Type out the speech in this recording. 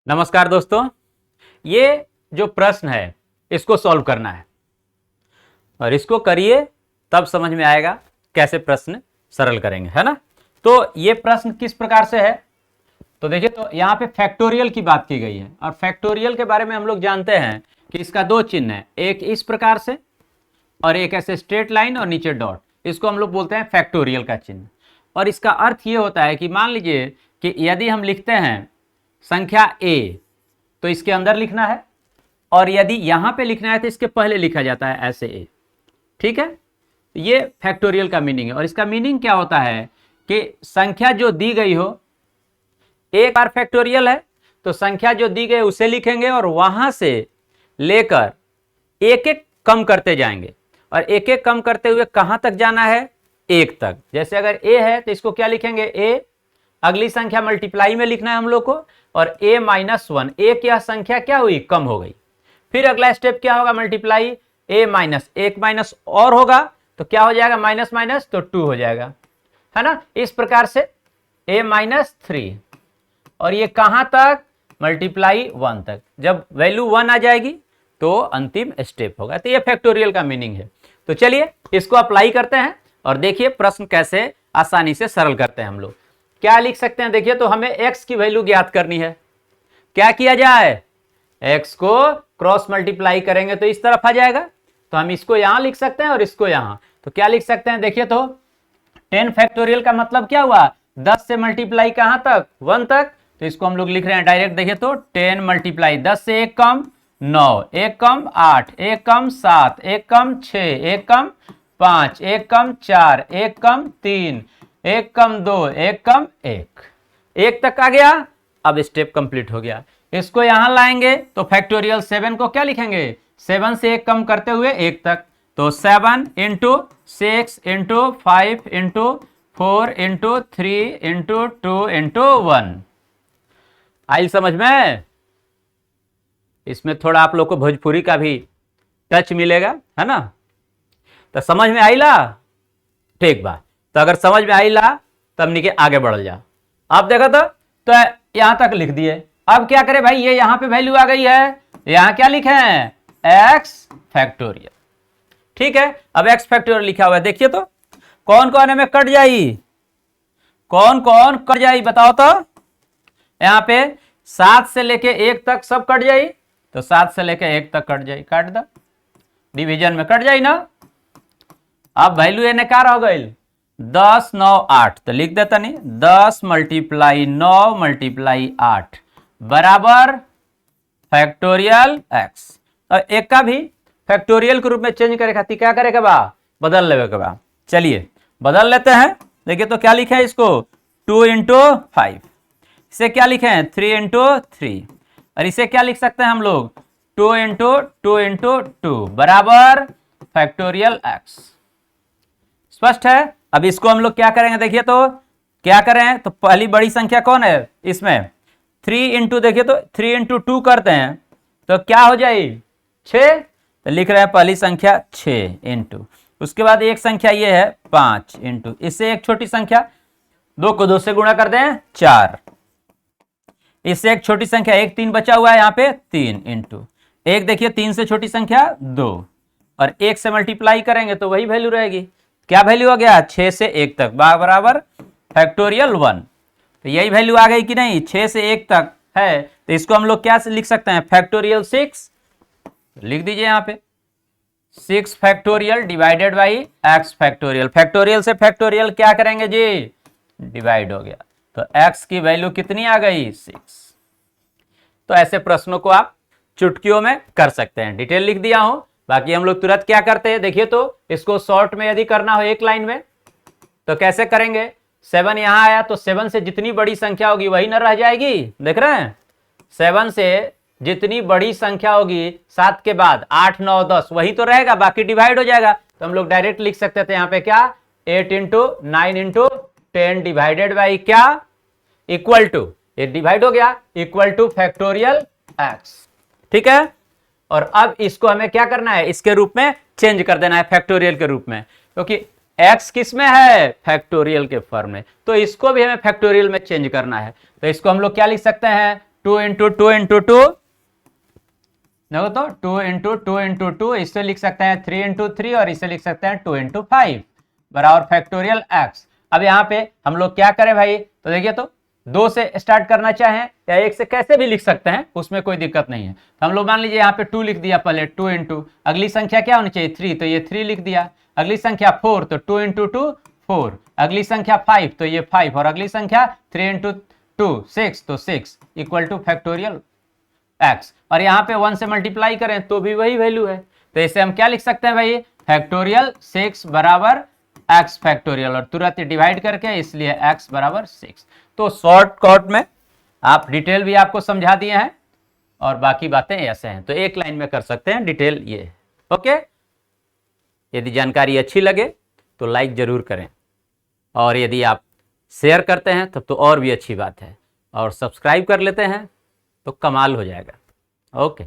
नमस्कार दोस्तों, ये जो प्रश्न है इसको सॉल्व करना है और इसको करिए तब समझ में आएगा कैसे प्रश्न सरल करेंगे, है ना। तो ये प्रश्न किस प्रकार से है, तो देखिए, तो यहाँ पे फैक्टोरियल की बात की गई है और फैक्टोरियल के बारे में हम लोग जानते हैं कि इसका दो चिन्ह है, एक इस प्रकार से और एक ऐसे स्ट्रेट लाइन और नीचे डॉट। इसको हम लोग बोलते हैं फैक्टोरियल का चिन्ह। और इसका अर्थ ये होता है कि मान लीजिए कि यदि हम लिखते हैं संख्या a तो इसके अंदर लिखना है, और यदि यहां पे लिखना है तो इसके पहले लिखा जाता है ऐसे a। ठीक है, ये फैक्टोरियल का मीनिंग है। और इसका मीनिंग क्या होता है कि संख्या जो दी गई हो, एक बार फैक्टोरियल है तो संख्या जो दी गई उसे लिखेंगे और वहां से लेकर एक एक कम करते जाएंगे, और एक एक कम करते हुए कहां तक जाना है, एक तक। जैसे अगर a है तो इसको क्या लिखेंगे, a, अगली संख्या मल्टीप्लाई में लिखना है हम लोग को, और a-1, एक यह संख्या क्या हुई, कम हो गई। फिर अगला स्टेप क्या होगा, मल्टीप्लाई a-, एक माइनस और होगा तो क्या हो जाएगा, माइनस माइनस तो 2 हो जाएगा, है ना। इस प्रकार से a-3, और ये कहां तक, मल्टीप्लाई 1 तक। जब वैल्यू 1 आ जाएगी तो अंतिम स्टेप होगा। तो ये फैक्टोरियल का मीनिंग है। तो चलिए इसको अप्लाई करते हैं और देखिए प्रश्न कैसे आसानी से सरल करते हैं हम लोग। क्या लिख सकते हैं, देखिए, तो हमें x की वैल्यू ज्ञात करनी है। क्या किया जाए, x को क्रॉस मल्टीप्लाई करेंगे तो इस तरफ आ जाएगा, तो हम इसको यहां लिख सकते हैं और इसको यहां। तो क्या लिख सकते हैं, देखिए, तो 10 फैक्टोरियल का मतलब क्या हुआ, 10 से मल्टीप्लाई कहां तक, 1 तक। तो इसको हम लोग लिख रहे हैं डायरेक्ट, देखिए, तो 10 मल्टीप्लाई 10 से 1 कम 9, 1 कम 8, 1 कम 7, 1 कम 6, 1 कम 5, 1 कम 4, 1 कम 3, 1 कम 2, 1 कम 1 तक आ गया। अब स्टेप कंप्लीट हो गया। इसको यहां लाएंगे तो फैक्टोरियल 7 को क्या लिखेंगे, 7 से 1 कम करते हुए 1 तक। तो 7 into 6 into 5 into 4 into 3 into 2 into 1। आई समझ में। इसमें थोड़ा आप लोग को भोजपुरी का भी टच मिलेगा, है ना। तो समझ में आईला, ठीक बा। तो अगर समझ में आईला तब निके आगे बढ़ जा। आप देखो तो यहां तक लिख दिए। अब क्या करें भाई, ये यहां पे वैल्यू आ गई है, यहां क्या लिखे हैं, x फैक्टोरियल। ठीक है, अब x फैक्टोरियल लिखा हुआ है। देखिए तो कौन कौन में कट जाई, कौन कौन कट जाई बताओ तो। यहां पे 7 से लेके 1 तक सब कट जाई, तो 7 से लेके 1 तक कट जाई, काट दो, डिवीजन में कट जाई ना। अब वैल्यू एने का रह गई, 10 9 8, तो लिख देता नहीं, 10 मल्टीप्लाई 9 मल्टीप्लाई 8 बराबर फैक्टोरियल x। और एक का भी फैक्टोरियल के रूप में चेंज करे खातिर क्या करेगा बा, बदल लेवे के बा। चलिए बदल लेते हैं। देखिए तो क्या लिखे है इसको, 2 इंटू 5, इसे क्या लिखे हैं, 3 इंटू 3, और इसे क्या लिख सकते हैं हम लोग, 2 इंटू 2 इंटू 2 बराबर फैक्टोरियल x। स्पष्ट है। अब इसको हम लोग क्या करेंगे, देखिए तो क्या करें, तो पहली बड़ी संख्या कौन है इसमें, 3 इंटू, देखिए तो 3 इंटू 2 करते हैं तो क्या हो जाए, 6। तो लिख रहे हैं पहली संख्या 6 इंटू, उसके बाद एक संख्या ये है 5 इंटू, इससे एक छोटी संख्या, 2 को 2 से गुणा कर दें 4, इससे एक छोटी संख्या 1 3 बचा हुआ है यहाँ पे 3 इंटू, एक देखिए 3 से छोटी संख्या 2, और 1 से मल्टीप्लाई करेंगे तो वही वैल्यू रहेगी। क्या वैल्यू आ गया, 6 से 1 तक बराबर फैक्टोरियल 1। तो यही वैल्यू आ गई कि नहीं, 6 से 1 तक है, तो इसको हम लोग क्या लिख सकते हैं, फैक्टोरियल 6 लिख दीजिए यहाँ पे, 6 factorial divided by x factorial. Factorial से फैक्टोरियल क्या करेंगे जी, डिवाइड हो गया, तो x की वैल्यू कितनी आ गई, 6। तो ऐसे प्रश्नों को आप चुटकियों में कर सकते हैं, डिटेल लिख दिया हूं। बाकी हम लोग तुरंत क्या करते हैं, देखिए तो इसको शॉर्ट में यदि करना हो एक लाइन में तो कैसे करेंगे, 7 यहां आया तो 7 से जितनी बड़ी संख्या होगी वही न रह जाएगी, देख रहे हैं, 7 से जितनी बड़ी संख्या होगी 7 के बाद 8 9 10 वही तो रहेगा, बाकी डिवाइड हो जाएगा। तो हम लोग डायरेक्ट लिख सकते थे यहाँ पे क्या, 8 इंटू 9 इंटू 10 डिवाइडेड बाई क्या, इक्वल टू, ये डिवाइड हो गया, इक्वल टू फैक्टोरियल x। ठीक है, और अब इसको हमें क्या करना है, इसके रूप में चेंज कर देना है, फैक्टोरियल के रूप में, क्योंकि x किस में है, फैक्टोरियल के फॉर्म में, तो इसको भी हमें फैक्टोरियल में चेंज करना है। तो इसको हम लोग क्या लिख सकते हैं, 2 इंटू टू इंटू टू, देखो तो 2 इंटू टू इंटू टू, इससे लिख सकते हैं 3 इंटू थ्री, और इसे लिख सकते हैं 2 इंटू फाइव बराबर फैक्टोरियल एक्स। अब यहाँ पे हम लोग क्या करें भाई, तो देखिए तो 2 से स्टार्ट करना चाहें या 1 से कैसे भी लिख सकते हैं, उसमें कोई दिक्कत नहीं है। तो हम लोग मान लीजिए यहाँ पे 2 लिख दिया पहले, 2 इंटू अगली संख्या क्या होनी चाहिए 3, तो ये 3 लिख दिया। अगली संख्या 4, तो 2 इंटू टू 4। अगली संख्या 5, तो ये 5। और अगली संख्या 3 इंटू टू 6, तो 6 इक्वल टू फैक्टोरियल एक्स। और यहाँ पे 1 से मल्टीप्लाई करें तो भी वही वैल्यू है, तो इसे हम क्या लिख सकते हैं भाई, फैक्टोरियल 6 बराबर एक्स फैक्टोरियल, और तुरंत डिवाइड करके, इसलिए एक्स बराबर 6। तो शॉर्टकट में आप डिटेल भी आपको समझा दिए हैं और बाकी बातें ऐसे हैं, तो एक लाइन में कर सकते हैं डिटेल ये। ओके, यदि जानकारी अच्छी लगे तो लाइक जरूर करें, और यदि आप शेयर करते हैं तब तो और भी अच्छी बात है, और सब्सक्राइब कर लेते हैं तो कमाल हो जाएगा। ओके।